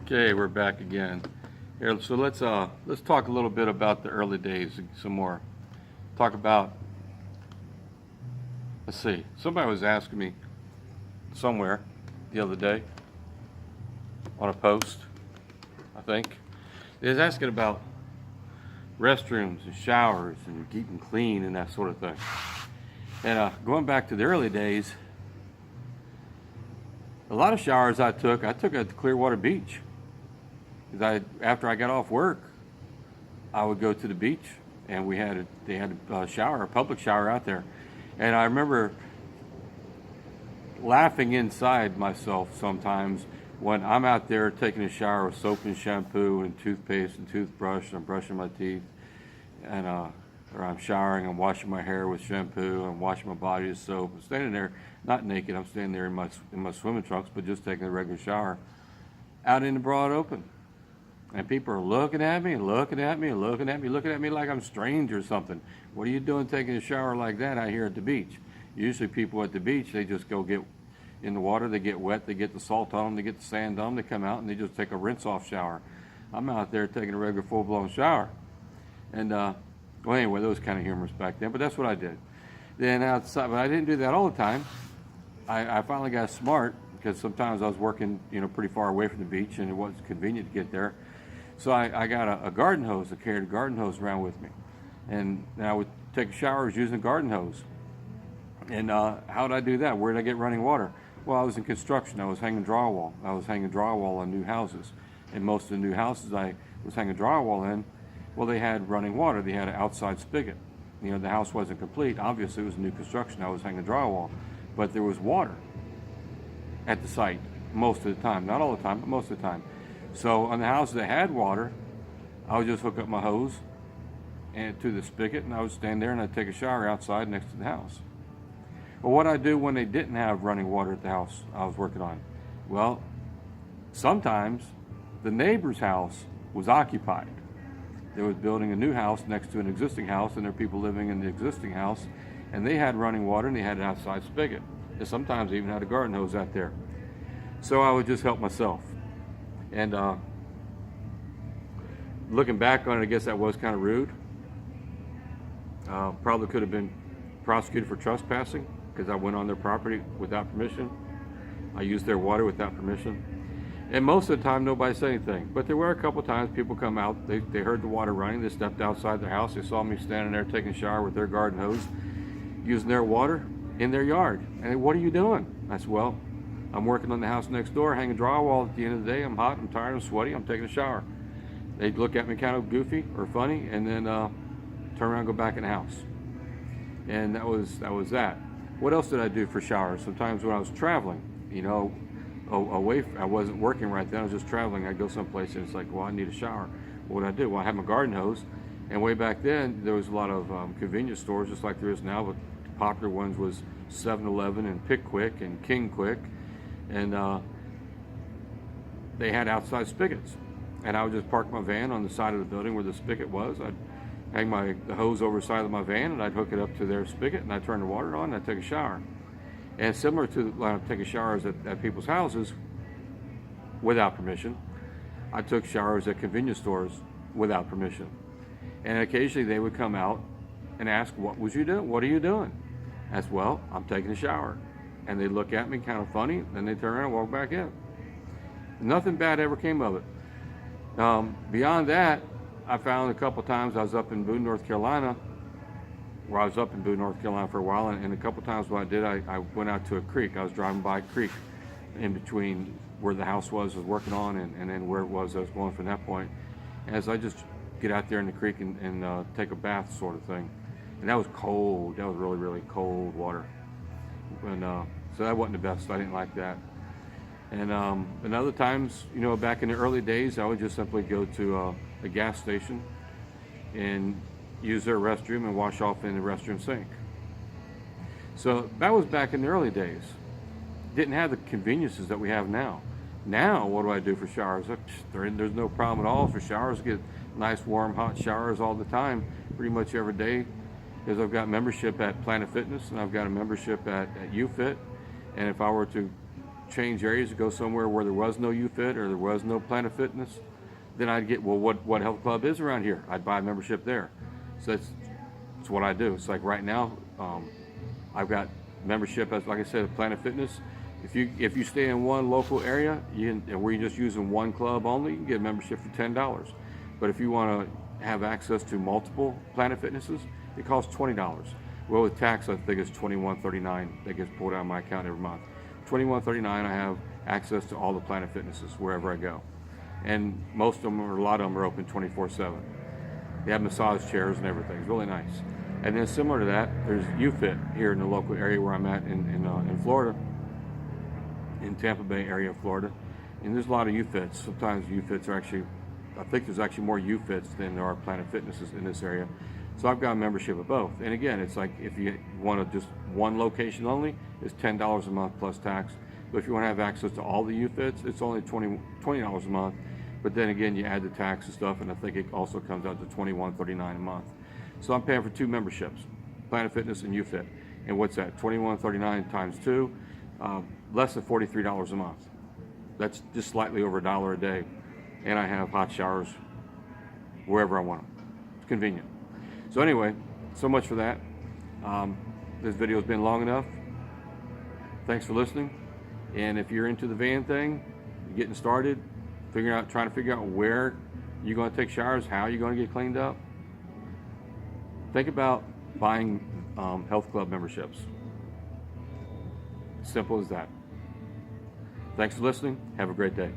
Okay, we're back again. Here, so let's talk a little bit about the early days some more. Talk about, let's see. Somebody was asking me somewhere the other day on a post, I think. They was asking about restrooms and showers and keeping clean and that sort of thing. And going back to the early days, a lot of showers I took at the Clearwater Beach. After I got off work, I would go to the beach, and they had a shower, a public shower out there. And I remember laughing inside myself sometimes when I'm out there taking a shower with soap and shampoo and toothpaste and toothbrush, and I'm brushing my teeth, and or I'm showering, I'm washing my hair with shampoo, I'm washing my body with soap. I'm standing there, not naked, I'm standing there in my swimming trunks, but just taking a regular shower, out in the broad open. And people are looking at me, looking at me, looking at me, looking at me like I'm strange or something. What are you doing taking a shower like that out here at the beach? Usually people at the beach, they just go get in the water, they get wet, they get the salt on them, they get the sand on them, they come out and they just take a rinse-off shower. I'm out there taking a regular full-blown shower. And, well, anyway, those kind of humorous back then, but that's what I did. Then outside, but I didn't do that all the time. I finally got smart because sometimes I was working, pretty far away from the beach and it wasn't convenient to get there. So I got a garden hose. I carried a garden hose around with me. And I would take showers using a garden hose. And how did I do that? Where did I get running water? Well, I was in construction. I was hanging drywall. I was hanging drywall on new houses. And most of the new houses I was hanging drywall in, well, they had running water. They had an outside spigot. The house wasn't complete. Obviously, it was new construction. I was hanging drywall. But there was water at the site most of the time. Not all the time, but most of the time. So on the houses that had water, I would just hook up my hose and to the spigot, and I would stand there and I'd take a shower outside next to the house. Well, what I do when they didn't have running water at the house I was working on? Well, sometimes the neighbor's house was occupied. They was building a new house next to an existing house, and there were people living in the existing house, and they had running water and they had an outside spigot. They sometimes even had a garden hose out there. So I would just help myself. And looking back on it, I guess that was kind of rude. Probably could have been prosecuted for trespassing because I went on their property without permission. I used their water without permission. And most of the time, nobody said anything. But there were a couple times people come out, they heard the water running, they stepped outside their house, they saw me standing there taking a shower with their garden hose, using their water in their yard. And they, what are you doing? I said, well, I'm working on the house next door, hanging drywall. At the end of the day, I'm hot, I'm tired, I'm sweaty, I'm taking a shower. They'd look at me kind of goofy or funny, and then turn around and go back in the house. And that was that. What else did I do for showers? Sometimes when I was traveling, I wasn't working right then, I was just traveling. I'd go someplace and it's like, well, I need a shower. What did I do? Well, I had my garden hose, and way back then, there was a lot of convenience stores, just like there is now, but the popular ones was 7-Eleven and Pick Quick and King Quick. And they had outside spigots, and I would just park my van on the side of the building where the spigot was. I'd hang the hose over the side of my van, and I'd hook it up to their spigot, and I'd turn the water on, and I'd take a shower. And similar to when I take showers at people's houses without permission, I took showers at convenience stores without permission. And occasionally they would come out and ask, what was you doing? What are you doing? I said, well, I'm taking a shower. And they look at me kind of funny, then they turn around and walk back in. Nothing bad ever came of it. Beyond that, I found a couple times I was up in Boone, North Carolina, where I was up in Boone, North Carolina for a while, and a couple times what I did, I went out to a creek. I was driving by a creek in between where the house was working on, and then where it was I was going from that point. As I just get out there in the creek and take a bath sort of thing. And that was cold. That was really, really cold water. And so that wasn't the best. I didn't like that. And other times, back in the early days, I would just simply go to a gas station and use their restroom and wash off in the restroom sink. So that was back in the early days. Didn't have the conveniences that we have now. Now, what do I do for showers? There's no problem at all for showers. Get nice, warm, hot showers all the time, pretty much every day. Because I've got membership at Planet Fitness, and I've got a membership at UFit. And if I were to change areas to go somewhere where there was no UFit or there was no Planet Fitness, then I'd get, well, what health club is around here? I'd buy a membership there. So that's what I do. It's like right now, I've got membership as, like I said, Planet Fitness. If you stay in one local area and where you're just using one club only, you can get a membership for $10. But if you want to have access to multiple Planet Fitnesses, it costs $20. Well, with tax, I think it's $21.39 that gets pulled out of my account every month. $21.39, I have access to all the Planet Fitnesses wherever I go. And most of them, or a lot of them, are open 24/7. They have massage chairs and everything. It's really nice. And then similar to that, there's UFit here in the local area where I'm at in Florida, in Tampa Bay area of Florida. And there's a lot of UFits. Sometimes UFits are actually, I think there's actually more UFits than there are Planet Fitnesses in this area. So I've got a membership of both. And again, it's like if you want to just one location only, it's $10 a month plus tax. But if you want to have access to all the UFits, it's only $20 a month. But then again, you add the tax and stuff, and I think it also comes out to $21.39 a month. So I'm paying for two memberships, Planet Fitness and UFit. And what's that? $21.39 times two, less than $43 a month. That's just slightly over $1 a day. And I have hot showers wherever I want them. It's convenient. So anyway, so much for that. This video's been long enough. Thanks for listening. And if you're into the van thing, you're getting started, trying to figure out where you're going to take showers, how you're going to get cleaned up, think about buying health club memberships. Simple as that. Thanks for listening. Have a great day.